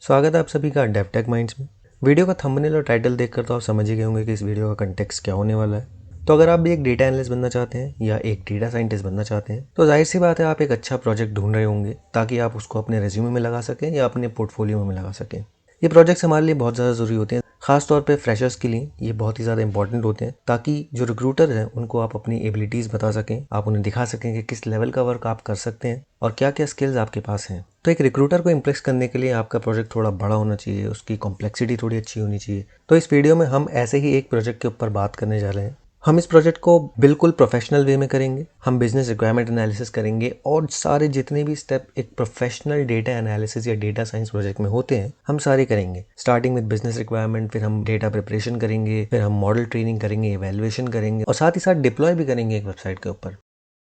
स्वागत है आप सभी का डेवटेक माइंड्स में। वीडियो का थंबनेल और टाइटल देखकर तो आप समझ ही गए होंगे कि इस वीडियो का कंटेक्स्ट क्या होने वाला है। तो अगर आप भी एक डेटा एनालिस्ट बनना चाहते हैं या एक डेटा साइंटिस्ट बनना चाहते हैं तो जाहिर सी बात है आप एक अच्छा प्रोजेक्ट ढूंढ रहे होंगे ताकि आप उसको अपने रेज्यूमे में लगा सकें या अपने पोर्टफोलियो में लगा सकें। ये प्रोजेक्ट्स हमारे लिए बहुत ज़्यादा ज़रूरी होते हैं, खासतौर पे फ्रेशर्स के लिए ये बहुत ही ज़्यादा इंपॉर्टेंट होते हैं ताकि जो रिक्रूटर हैं उनको आप अपनी एबिलिटीज़ बता सकें, आप उन्हें दिखा सकें कि किस लेवल का वर्क आप कर सकते हैं और क्या क्या स्किल्स आपके पास हैं। तो एक रिक्रूटर को इम्प्रेस करने के लिए आपका प्रोजेक्ट थोड़ा बड़ा होना चाहिए, उसकी कॉम्प्लेक्सिटी थोड़ी अच्छी होनी चाहिए। तो इस वीडियो में हम ऐसे ही एक प्रोजेक्ट के ऊपर बात करने जा रहे हैं। हम इस प्रोजेक्ट को बिल्कुल प्रोफेशनल वे में करेंगे, हम बिजनेस रिक्वायरमेंट एनालिसिस करेंगे और सारे जितने भी स्टेप एक प्रोफेशनल डेटा एनालिसिस या डेटा साइंस प्रोजेक्ट में होते हैं हम सारे करेंगे। स्टार्टिंग विद बिजनेस रिक्वायरमेंट, फिर हम डेटा प्रिपरेशन करेंगे, फिर हम मॉडल ट्रेनिंग करेंगे, इवैल्यूएशन करेंगे और साथ ही साथ डिप्लॉय भी करेंगे एक वेबसाइट के ऊपर।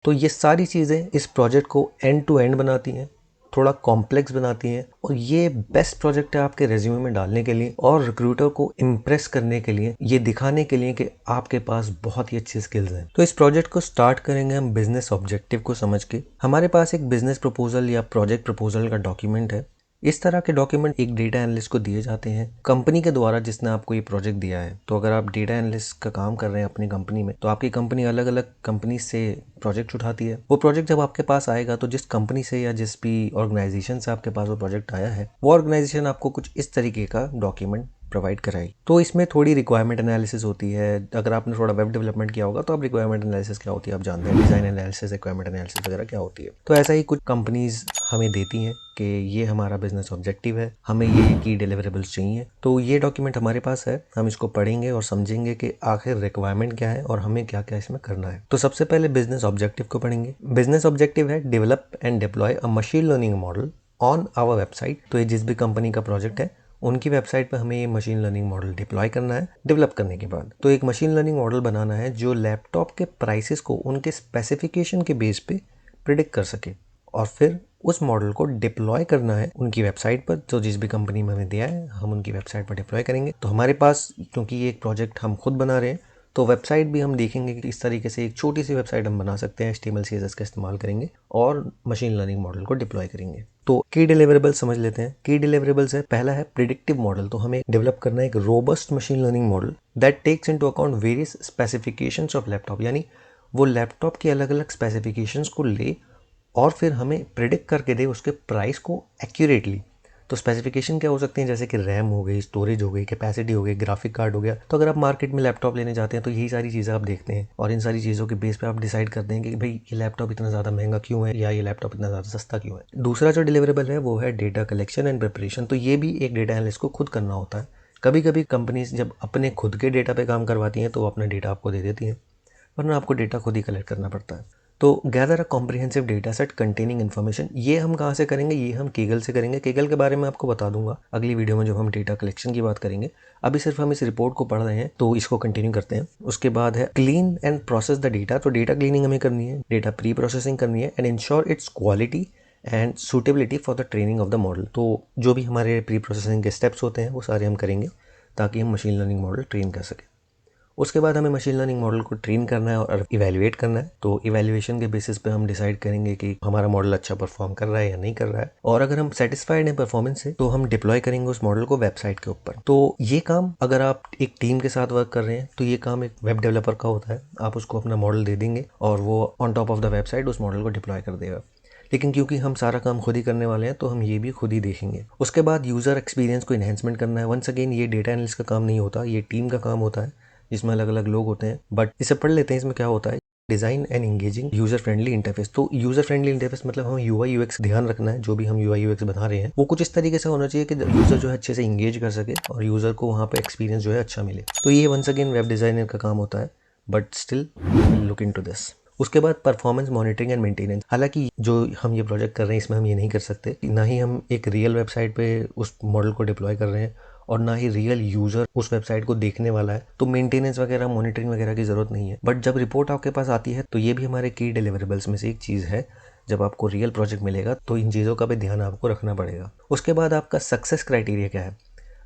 तो ये सारी चीज़ें इस प्रोजेक्ट को एंड टू एंड बनाती हैं, थोड़ा कॉम्प्लेक्स बनाती हैं और ये बेस्ट प्रोजेक्ट है आपके रेज्यूमे में डालने के लिए और रिक्रूटर को इम्प्रेस करने के लिए, ये दिखाने के लिए कि आपके पास बहुत ही अच्छी स्किल्स हैं। तो इस प्रोजेक्ट को स्टार्ट करेंगे हम बिजनेस ऑब्जेक्टिव को समझ के। हमारे पास एक बिजनेस प्रपोजल या प्रोजेक्ट प्रपोजल का डॉक्यूमेंट है। इस तरह के डॉक्यूमेंट एक डेटा एनालिस्ट को दिए जाते हैं कंपनी के द्वारा जिसने आपको ये प्रोजेक्ट दिया है। तो अगर आप डेटा एनालिस्ट का काम कर रहे हैं अपनी कंपनी में तो आपकी कंपनी अलग अलग कंपनी से प्रोजेक्ट उठाती है। वो प्रोजेक्ट जब आपके पास आएगा तो जिस कंपनी से या जिस भी ऑर्गेनाइजेशन से आपके पास वो प्रोजेक्ट आया है वो ऑर्गेनाइजेशन आपको कुछ इस तरीके का डॉक्यूमेंट प्रोवाइड कराएगी। तो इसमें थोड़ी रिक्वायरमेंट एनालिसिस होती है। अगर आपने थोड़ा वेब डेवलपमेंट किया होगा तो आप रिक्वायरमेंट एनालिसिस क्या होती है आप जानते हैं, डिजाइन एनालिसिस, रिक्वायरमेंट एनालिसिस वगैरह क्या होती है। तो ऐसा ही कुछ कंपनीज हमें देती हैं कि ये हमारा बिजनेस ऑब्जेक्टिव है, हमें ये की डिलीवरेबल्स चाहिए। तो ये डॉक्यूमेंट हमारे पास है, हम इसको पढ़ेंगे और समझेंगे कि आखिर रिक्वायरमेंट क्या है और हमें क्या क्या इसमें करना है। तो सबसे पहले बिजनेस ऑब्जेक्टिव को पढ़ेंगे। बिजनेस ऑब्जेक्टिव है develop and deploy a machine learning model on our website. तो ये जिस भी कंपनी का प्रोजेक्ट है उनकी वेबसाइट पर हमें ये मशीन लर्निंग मॉडल डिप्लॉय करना है। डेवलप करने के बाद तो एक मशीन लर्निंग मॉडल बनाना है जो लैपटॉप के प्राइसेस को उनके स्पेसिफिकेशन के बेस पे प्रिडिक्ट कर सके और फिर उस मॉडल को डिप्लॉय करना है उनकी वेबसाइट पर। तो जिस भी कंपनी में हमें दिया है हम उनकी वेबसाइट पर डिप्लॉय करेंगे। तो हमारे पास, क्योंकि ये एक प्रोजेक्ट हम खुद बना रहे हैं, तो वेबसाइट भी हम देखेंगे कि इस तरीके से एक छोटी सी वेबसाइट हम बना सकते हैं। HTML CSS का इस्तेमाल करेंगे और मशीन लर्निंग मॉडल को डिप्लॉय करेंगे। तो की डिलीवरेबल्स समझ लेते हैं। की डिलीवरेबल्स है, पहला है प्रिडिक्टिव मॉडल। तो हमें डेवलप करना है एक robust machine learning model that takes into account various specifications of laptop. यानी वो लैपटॉप की अलग अलग स्पेसिफिकेशंस को ले और फिर हमें प्रिडिक्ट करके दे उसके प्राइस को एक्यूरेटली। तो स्पेसिफिकेशन क्या हो सकती हैं, जैसे कि रैम हो गई, स्टोरेज हो गई, कैपेसिटी हो गई, ग्राफिक कार्ड हो गया। तो अगर आप मार्केट में लैपटॉप लेने जाते हैं तो यही सारी चीज़ें आप देखते हैं और इन सारी चीज़ों के बेस पे आप डिसाइड करते हैं कि भाई ये लैपटॉप इतना ज़्यादा महंगा क्यों है या ये लैपटॉप इतना ज़्यादा सस्ता क्यों है। दूसरा जो डिलीवरेबल है वो है डेटा कलेक्शन एंड प्रिपरेशन। तो ये भी एक डेटा एनालिस्ट को खुद करना होता है। कभी कभी कंपनीज जब अपने खुद के डेटा पे काम करवाती हैं तो वो अपना डेटा आपको दे देती हैं, वरना आपको डेटा खुद ही कलेक्ट करना पड़ता है। तो gather a comprehensive data set containing information, ये हम कहाँ से करेंगे, ये हम केगल से करेंगे। केगल के बारे में आपको बता दूंगा अगली वीडियो में जब हम डेटा कलेक्शन की बात करेंगे। अभी सिर्फ हम इस रिपोर्ट को पढ़ रहे हैं तो इसको कंटिन्यू करते हैं। उसके बाद है clean and process the data. तो डेटा क्लीनिंग हमें करनी है, डेटा प्री प्रोसेसिंग करनी है and ensure it's quality and suitability for the training of the model. तो जो भी हमारे प्री प्रोसेसिंग के स्टेप्स होते हैं वो सारे हम करेंगे ताकि हम मशीन लर्निंग मॉडल ट्रेन कर सकें। उसके बाद हमें मशीन लर्निंग मॉडल को ट्रेन करना है और इवैल्यूएट करना है। तो इवैल्यूएशन के बेसिस पे हम डिसाइड करेंगे कि हमारा मॉडल अच्छा परफॉर्म कर रहा है या नहीं कर रहा है। और अगर हम सेटिस्फाइड हैं परफॉर्मेंस से तो हम डिप्लॉय करेंगे उस मॉडल को वेबसाइट के ऊपर। तो ये काम अगर आप एक टीम के साथ वर्क कर रहे हैं तो ये काम एक वेब डेवलपर का होता है। आप उसको अपना मॉडल दे देंगे और वो on top of the website उस मॉडल को डिप्लॉय कर देगा। लेकिन क्योंकि हम सारा काम खुद ही करने वाले हैं तो हम ये भी खुद ही देखेंगे। उसके बाद यूज़र एक्सपीरियंस को इन्हेंसमेंट करना है। वंस अगेन ये डेटा एनालिस्ट का काम नहीं होता, ये टीम का काम होता है जिसमें अलग अलग लोग होते हैं। बट इसे पढ़ लेते हैं, इसमें क्या होता है। Design and engaging user friendly interface. तो यूज़र फ्रेंडली इंटरफेस मतलब हमें UI UX ध्यान रखना है। जो भी हम UI UX बना रहे हैं वो कुछ इस तरीके से होना चाहिए कि यूज़र जो है अच्छे से इंगेज कर सके और यूज़र को वहाँ पे एक्सपीरियंस जो है अच्छा मिले। तो ये वंस अगेन वेब डिज़ाइनर का काम होता है, but still will look into this. उसके बाद परफॉर्मेंस मॉनिटरिंग एंड मेंटेनेंस। हालांकि जो हम ये प्रोजेक्ट कर रहे हैं इसमें हम ये नहीं कर सकते, ना ही हम एक रियल वेबसाइट पे उस मॉडल को डिप्लॉय कर रहे हैं और ना ही रियल यूज़र उस वेबसाइट को देखने वाला है। तो मेंटेनेंस वगैरह, मॉनिटरिंग वगैरह की ज़रूरत नहीं है। बट जब रिपोर्ट आपके पास आती है तो ये भी हमारे की डिलीवरेबल्स में से एक चीज़ है। जब आपको रियल प्रोजेक्ट मिलेगा तो इन चीज़ों का भी ध्यान आपको रखना पड़ेगा। उसके बाद आपका सक्सेस क्राइटेरिया क्या है।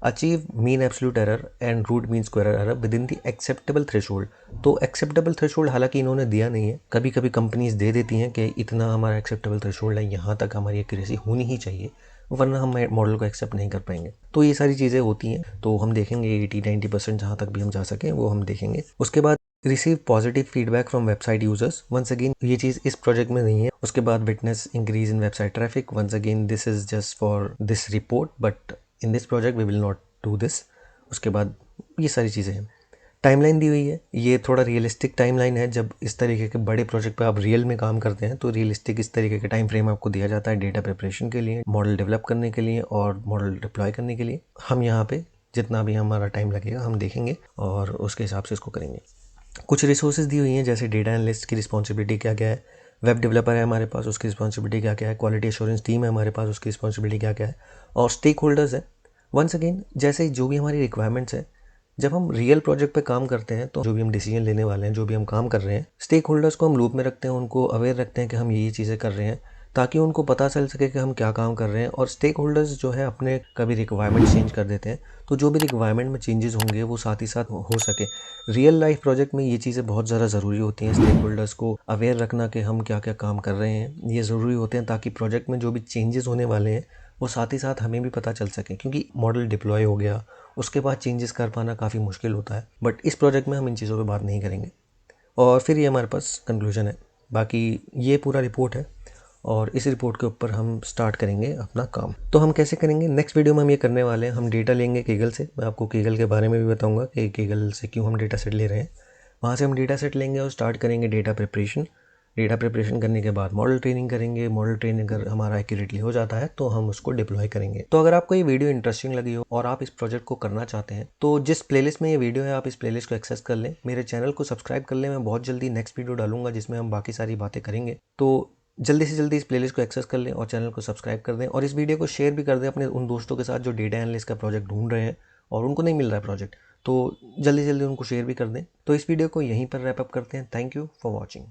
Achieve mean absolute error and root mean square error within the acceptable threshold. तो एक्सेप्टेबल थ्रेशोल्ड हालांकि इन्होंने दिया नहीं है, कभी कभी कंपनीज दे देती हैं कि इतना हमारा एक्सेप्टेबल थ्रेशोल्ड है, यहाँ तक हमारी एक्यूरेसी होनी ही चाहिए। वरना हम मॉडल को एक्सेप्ट नहीं कर पाएंगे। तो ये सारी चीज़ें होती हैं, तो हम देखेंगे 80-90% जहाँ तक भी हम जा सकें वो हम देखेंगे। उसके बाद receive positive feedback from website users. Once again ये चीज़ इस प्रोजेक्ट में नहीं है। उसके बाद witness increase in website traffic. Once again this is just for this report, but in this project we will not do this. उसके बाद ये सारी चीज़ें हैं। टाइमलाइन दी हुई है, ये थोड़ा रियलिस्टिक टाइमलाइन है। जब इस तरीके के बड़े प्रोजेक्ट पे आप रियल में काम करते हैं तो रियलिस्टिक इस तरीके के टाइम फ्रेम आपको दिया जाता है डेटा प्रिपरेशन के लिए, मॉडल डेवलप करने के लिए और मॉडल डिप्लॉय करने के लिए। हम यहाँ पे जितना भी हमारा टाइम लगेगा हम देखेंगे और उसके हिसाब से इसको करेंगे। कुछ रिसोर्सेज दी हुई हैं, जैसे डेटा एनालिस्ट की रिस्पॉन्सिबिलिटी क्या क्या है, वेब डेवलपर है हमारे पास, उसकी रिस्पॉन्सिबिलिटी क्या क्या है, क्वालिटी एश्योरेंस टीम है हमारे पास, उसकी रिस्पॉन्सिबिलिटी क्या क्या है, और स्टेक होल्डर्स है। वंस अगेन जैसे जो भी हमारी रिक्वायरमेंट्स है, जब हम रियल प्रोजेक्ट पे काम करते हैं तो जो भी हम डिसीजन लेने वाले हैं, जो भी हम काम कर रहे हैं, स्टेक होल्डर्स को हम लूप में रखते हैं, उनको अवेयर रखते हैं कि हम ये चीज़ें कर रहे हैं, ताकि उनको पता चल सके कि हम क्या काम कर रहे हैं। और स्टेक होल्डर्स जो है अपने कभी रिक्वायरमेंट चेंज कर देते हैं, तो जो भी रिक्वायरमेंट में चेंजेस होंगे वो साथ ही साथ हो सके। रियल लाइफ प्रोजेक्ट में ये चीज़ें बहुत ज़्यादा ज़रूरी होती हैं, स्टेक होल्डर्स को अवेयर रखना कि हम क्या क्या काम कर रहे हैं, ये ज़रूरी होते हैं, ताकि प्रोजेक्ट में जो भी चेंजेस होने वाले हैं वो साथ ही साथ हमें भी पता चल सके। क्योंकि मॉडल डिप्लॉय हो गया, उसके बाद चेंजेस कर पाना काफ़ी मुश्किल होता है, बट इस प्रोजेक्ट में हम इन चीज़ों पे बात नहीं करेंगे। और फिर ये हमारे पास कंक्लूजन है। बाकी ये पूरा रिपोर्ट है और इस रिपोर्ट के ऊपर हम स्टार्ट करेंगे अपना काम। तो हम कैसे करेंगे, नेक्स्ट वीडियो में हम ये करने वाले हैं। हम डेटा लेंगे केगल से, मैं आपको केगल के बारे में भी बताऊंगा कि केगल से क्यों हम डेटा सेट ले रहे हैं। वहाँ से हम डेटा सेट लेंगे और स्टार्ट करेंगे डेटा प्रिपरेशन। डेटा प्रिपरेशन करने के बाद मॉडल ट्रेनिंग करेंगे। मॉडल ट्रेनिंग अगर हमारा एक्यूरेटली हो जाता है तो हम उसको डिप्लॉय करेंगे। तो अगर आपको ये वीडियो इंटरेस्टिंग लगी हो और आप इस प्रोजेक्ट को करना चाहते हैं तो जिस प्लेलिस्ट में ये वीडियो है आप इस प्लेलिस्ट को एक्सेस कर लें, मेरे चैनल को सब्सक्राइब कर लें। मैं बहुत जल्दी नेक्स्ट वीडियो डालूंगा जिसमें हम बाकी सारी बातें करेंगे। तो जल्दी से जल्दी इस प्लेलिस्ट को एक्सेस कर लें और चैनल को सब्सक्राइब कर दें, और इस वीडियो को शेयर भी कर दें अपने उन दोस्तों के साथ जो डेटा एनालिस्ट का प्रोजेक्ट ढूंढ रहे हैं और उनको नहीं मिल रहा है प्रोजेक्ट। तो जल्दी जल्दी उनको शेयर भी कर दें। तो इस वीडियो को यहीं पर रैप अप करते हैं। Thank you for watching.